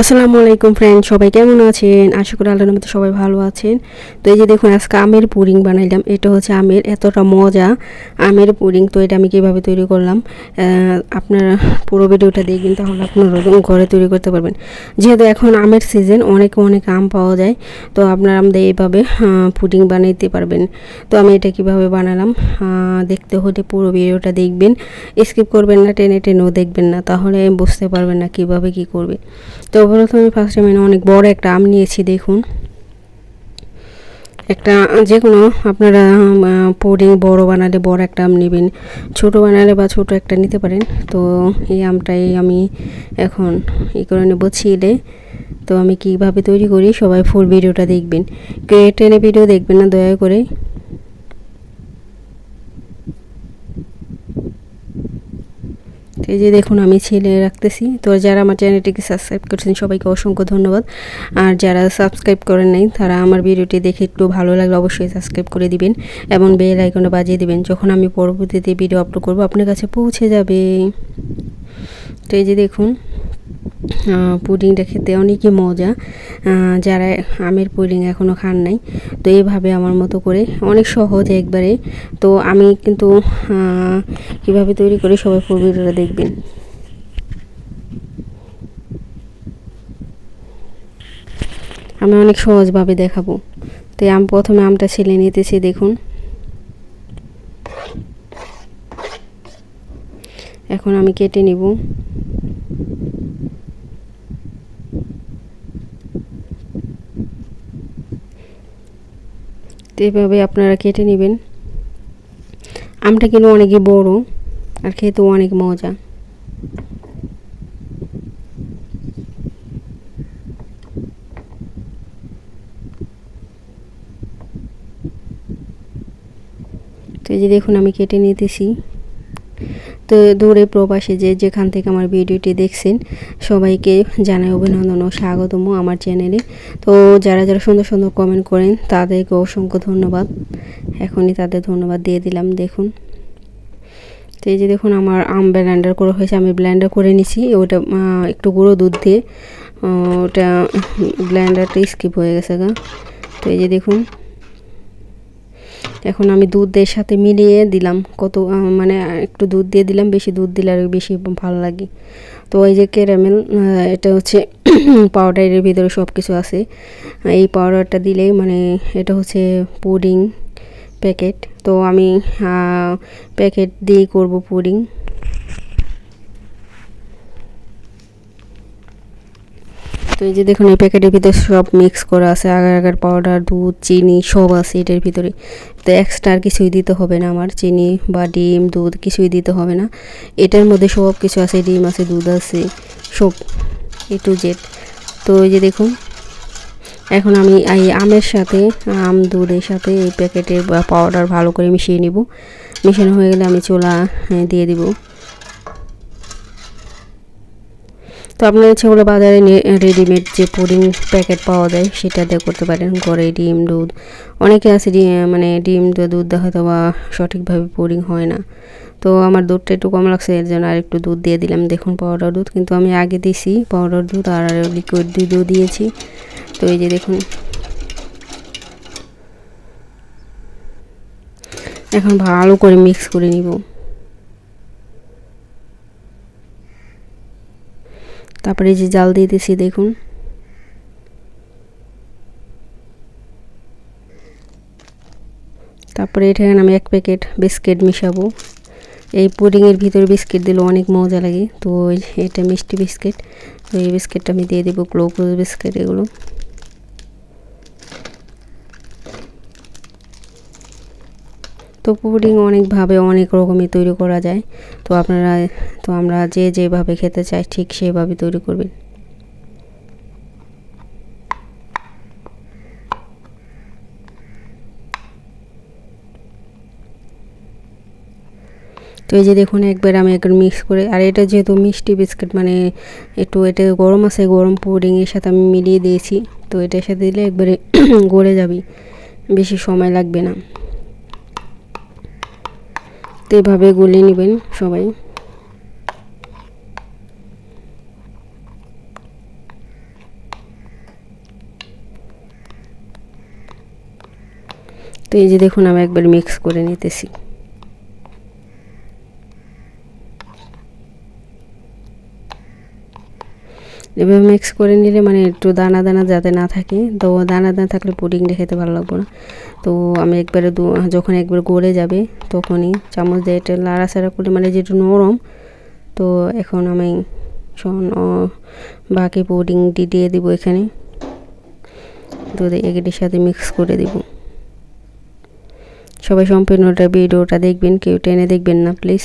আসসালামু আলাইকুম ফ্রেন্ড, সবাই কেমন আছেন? আশা করি আল্লাহর রহমতে সবাই ভালো আছেন। তো এই যে দেখুন, আজকে আমের পুডিং বানাইলাম। এটা হচ্ছে আমের এতটা মজা আমের পুডিং। তো এটা আমি কীভাবে তৈরি করলাম, আপনারা পুরো ভিডিওটা দেখবেন, তাহলে আপনারা ঘরে তৈরি করতে পারবেন। যেহেতু এখন আমের সিজন, অনেক অনেক আম পাওয়া যায়, তো আপনারা আমাদের এইভাবে পুডিং বানাইতে পারবেন। তো আমি এটা কিভাবে বানালাম দেখতে হলে পুরো ভিডিওটা দেখবেন, স্কিপ করবেন না, টেনে টেনেও দেখবেন না, তাহলে বুঝতে পারবেন না কিভাবে কি করবে। তো প্রথমে ফার্স্টে আমি অনেক বড় একটা আম নিয়েছি। দেখুন, একটা যে কোনো আপনারা পুডিং বড় বানালে বড় একটা আম নেবেন, ছোট বানালে বা ছোট একটা নিতে পারেন। তো এই আমটাই আমি এখন করে নেব ছিলে। তো আমি কিভাবে তৈরি করি সবাই ফুল ভিডিওটা দেখবেন, টেনে ভিডিও দেখবেন না দয়া করে। এই যে দেখুন, আমি ছেলে রাখতেছি। তো যারা আমার চ্যানেলটিকে সাবস্ক্রাইব করছেন সবাইকে অসংখ্য ধন্যবাদ। আর যারা সাবস্ক্রাইব করেন নাই তারা আমার ভিডিওটি দেখে একটু ভালো লাগলে অবশ্যই সাবস্ক্রাইব করে দিবেন এবং বেল আইকনটা বাজিয়ে দিবেন। যখন আমি পরবর্তীতে ভিডিও আপলোড করব আপনার কাছে পৌঁছে যাবে। তো এই যে দেখুন, পুডিংটা খেতে অনেকই মজা। যারা আমের পুডিং এখনও খান নাই, তো এইভাবে আমার মতো করে অনেক সহজ একবারে। তো আমি কিন্তু কীভাবে তৈরি করি সবাই ফুল ভিডিওটা দেখবেন। আমি অনেক সহজভাবে দেখাবো। তো আমি প্রথমে আমটা ছিলে নিতেছি। দেখুন, এখন আমি কেটে নিব। তো এইভাবে আপনারা কেটে নেবেন। আমটা কিন্তু অনেকই বড় আর খেতেও অনেক মজা। তো এই যে দেখুন, আমি কেটে নিতেছি। তো দূরে প্রবাসে যে যেখান থেকে আমার ভিডিওটি দেখছেন সবাইকে জানাই অভিনন্দন ও স্বাগতম আমার চ্যানেলে। তো যারা যারা সুন্দর সুন্দর কমেন্ট করেন তাদেরকে অসংখ্য ধন্যবাদ। এখনই তাদের ধন্যবাদ দিয়ে দিলাম। দেখুন, তো এই যে দেখুন, আমার আম ব্লেন্ডার করা হয়েছে, আমি ব্লেন্ডার করে নিছি। ওটা একটু গুঁড়ো দুধ দিয়ে ওটা ব্লেন্ডারটা স্কিপ হয়ে গেছে গা। তো এই যে দেখুন, এখন আমি দুধের সাথে মিলিয়ে দিলাম কত, মানে একটু দুধ দিয়ে দিলাম, বেশি দুধ দিলে আর বেশি ভালো লাগে। তো এই যে ক্যারামেল, এটা হচ্ছে পাউডারের ভিতরে সব কিছু আছে। এই পাউডারটা দিলেই মানে এটা হচ্ছে পুডিং প্যাকেট। তো আমি প্যাকেট দিয়ে করব পুডিং। তো এই যে দেখুন, এই প্যাকেটের ভিতরে সব মিক্স করা আছে, আগার আগার পাউডার, দুধ, চিনি সব আছে এটার ভিতরে। তো এক্সট্রা আর কিছুই দিতে হবে না আমার, চিনি বা ডিম, দুধ কিছুই দিতে হবে না। এটার মধ্যে সব কিছু আছে, ডিম আছে, দুধ আছে, সব এ টু জেড। তো এই যে দেখুন, এখন আমি এই আমের সাথে দুধের সাথে এই প্যাকেটের পাউডার ভালো করে মিশিয়ে নিব। মিশানো হয়ে গেলে আমি চুলা দিয়ে দিব। তো আপনার ইচ্ছা করলে বাজারে রেডিমেড যে পুডিং প্যাকেট পাওয়া যায় সেটা দিয়ে করতে পারেন। ঘরে ডিম, দুধ, অনেকে আছে মানে ডিম দুধ হয়তো বা সঠিকভাবে পুডিং হয় না। তো আমার দুধটা একটু কম লাগছে, এর জন্য আর একটু দুধ দিয়ে দিলাম। দেখুন, পাউডার দুধ কিন্তু আমি আগে দিয়েছি পাউডার দুধ, আর লিকুইড দুধও দিয়েছি। তো এই যে দেখুন, এখন ভালো করে মিক্স করে নিব। তারপরে এই যে জাল দিয়ে দিয়েছি। দেখুন, তারপরে এখানে আমি 1 প্যাকেট বিস্কিট মিশাবো। এই পুডিংয়ের ভিতরে বিস্কিট দিলে অনেক মজা লাগে। তো এটা মিষ্টি বিস্কিট, তো এই বিস্কিটটা আমি দিয়ে দেবো, গ্লুকোজ বিস্কিট এগুলো। তো পুডিং অনেকভাবে অনেক রকমই তৈরি করা যায়। তো আপনারা, তো আমরা যে যেভাবে খেতে চাই ঠিক সেভাবে তৈরি করবেন। তো এই যে দেখুন, একবার আমি একবার মিক্স করে, আর এটা যেহেতু মিষ্টি বিস্কিট মানে একটু এটা গরম আছে, গরম পুডিংয়ের সাথে আমি মিলিয়ে দিয়েছি। তো এটার সাথে দিলে একবারে গলে যাবে, বেশি সময় লাগবে না। তো এভাবে গুলিয়ে নেবেন সবাই। এই যে দেখুন আমি একবার মিক্স করে নিতেছি। এভাবে মিক্স করে নিলে মানে একটু দানা দানা যাতে না থাকে, তো দানা দানা থাকলে পুডিংটা খেতে ভালো লাগবে না। তো আমি একবারে যখন একবার গলে যাবে তখনই চামচ দিয়ে এটা লাড়াচাড়া করলে মানে যেটা নরম। তো এখন আমি বাকি পুডিংটি দিয়ে দিব এখানে, তো এগুলির সাথে মিক্স করে দিব। সবাই সম্পূর্ণটা ভিডিওটা দেখবেন, কেউ টেনে দেখবেন না প্লিজ।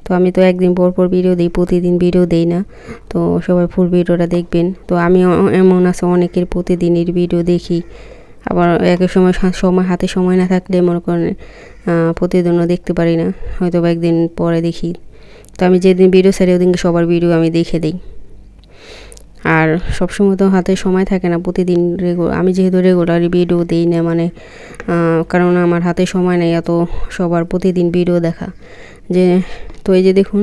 তো আমি তো একদিন পর পর ভিডিও দিই, প্রতিদিন ভিডিও দেই না, তো সবাই ফুল ভিডিওটা দেখবেন। তো আমি এমন আছে অনেকের প্রতিদিনের ভিডিও দেখি, আবার একই সময় হাতে সময় না থাকলে মনে করেন প্রতিদিনও দেখতে পারি না, হয়তো বা একদিন পরে দেখি। তো আমি যেদিন ভিডিও ছাড়ি ওদিনকে সবার ভিডিও আমি দেখে দিই। আর সবসময় তো হাতে সময় থাকে না প্রতিদিন আমি যেহেতু রেগুলার ভিডিও দিই না, মানে কারণ আমার হাতে সময় নেই এত সবার প্রতিদিন ভিডিও দেখা যে। তো এই যে দেখুন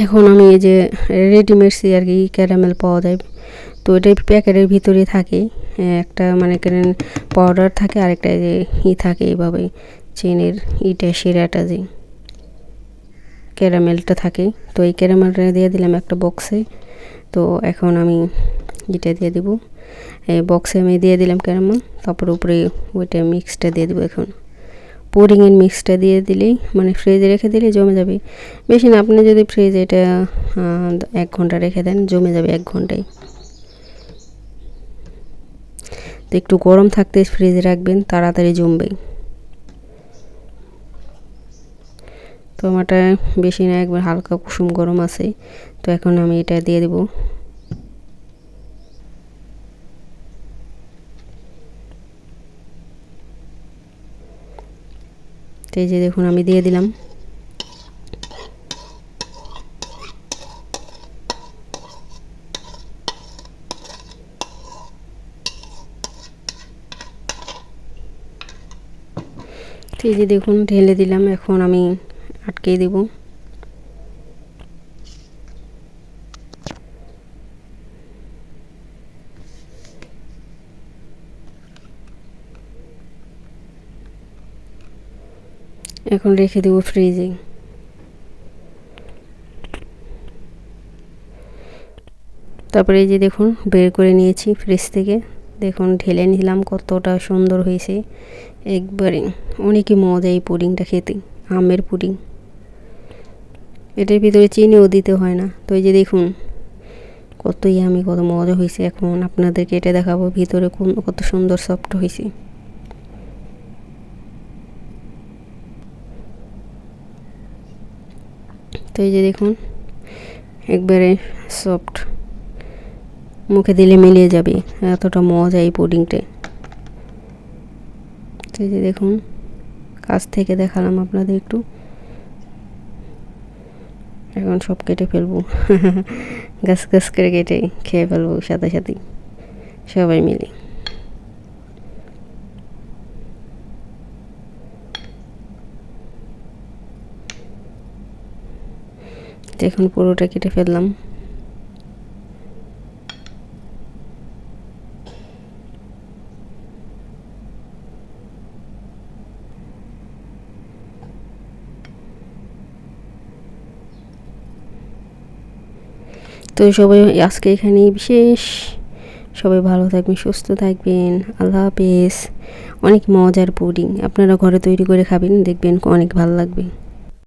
এখন আমি এই যে রেডিমেডস আর কি ক্যারামেল পাওয়া যায়, তো এটাই প্যাকেটের ভিতরে থাকে একটা, মানে পাউডার থাকে আর একটা যে থাকে এইভাবে চেনের শিরাটা যে ক্যারামেলটা থাকে। তো এই ক্যারামেলটা দিয়ে দিলাম একটা বক্সে। তো এখন আমি এটা দিয়ে দেবো, এই বক্সে আমি দিয়ে দিলাম ক্যারামেল, তারপর উপরে ওইটা মিক্সটা দিয়ে দেবো। এখন পুডিংয়ের মিক্সটা দিয়ে দিলেই মানে ফ্রিজে রেখে দিলেই জমে যাবে। বেশি না, আপনি যদি ফ্রিজে এটা 1 ঘন্টা রেখে দেন জমে যাবে 1 ঘন্টায়। তো একটু গরম থাকতে ফ্রিজে রাখবেন, তাড়াতাড়ি জমবে। তো আমারটা বেশি না, একবার হালকা কুসুম গরম আছে। তো এখন আমি এটা দিয়ে দেব। তো এই যে দেখুন আমি দিয়ে দিলাম। তো এই যে দেখুন ঢেলে দিলাম, এখন আমি আটকে দেব। এখন রেখে দেব ফ্রিজে। তারপরে এই যে দেখুন বের করে নিয়েছি ফ্রিজ থেকে, দেখুন ঢেলে নিলাম, কতটা সুন্দর হয়েছে একবারে। অনেকই মজা এই পুডিংটা খেতে, আমের পুডিং। এটার ভিতরে চিনিও দিতে হয় না। তো এই যে দেখুন কত মজা হয়েছে। এখন আপনাদেরকে এটা দেখাবো ভিতরে কত সুন্দর সফট হয়েছে। তো এই যে দেখুন একবারে সফট, মুখে দিলে মিলিয়ে যাবে, এতটা মজা এই পুডিংটা। তো এই যে দেখুন কাছ থেকে দেখালাম আপনাদের একটু, এখন সব কেটে ফেলবো গাছ করে কেটে খেয়ে ফেলবো সাথে সাথে সবাই মিলে। দেখুন পুরোটা কেটে ফেললাম। তো সবাই আজকে এখানেই বিশেষ, সবাই ভালো থাকবেন, সুস্থ থাকবেন, আল্লাহ হাফেজ। অনেক মজার পুডিং, আপনারা ঘরে তৈরি করে খাবেন, দেখবেন অনেক ভালো লাগবে।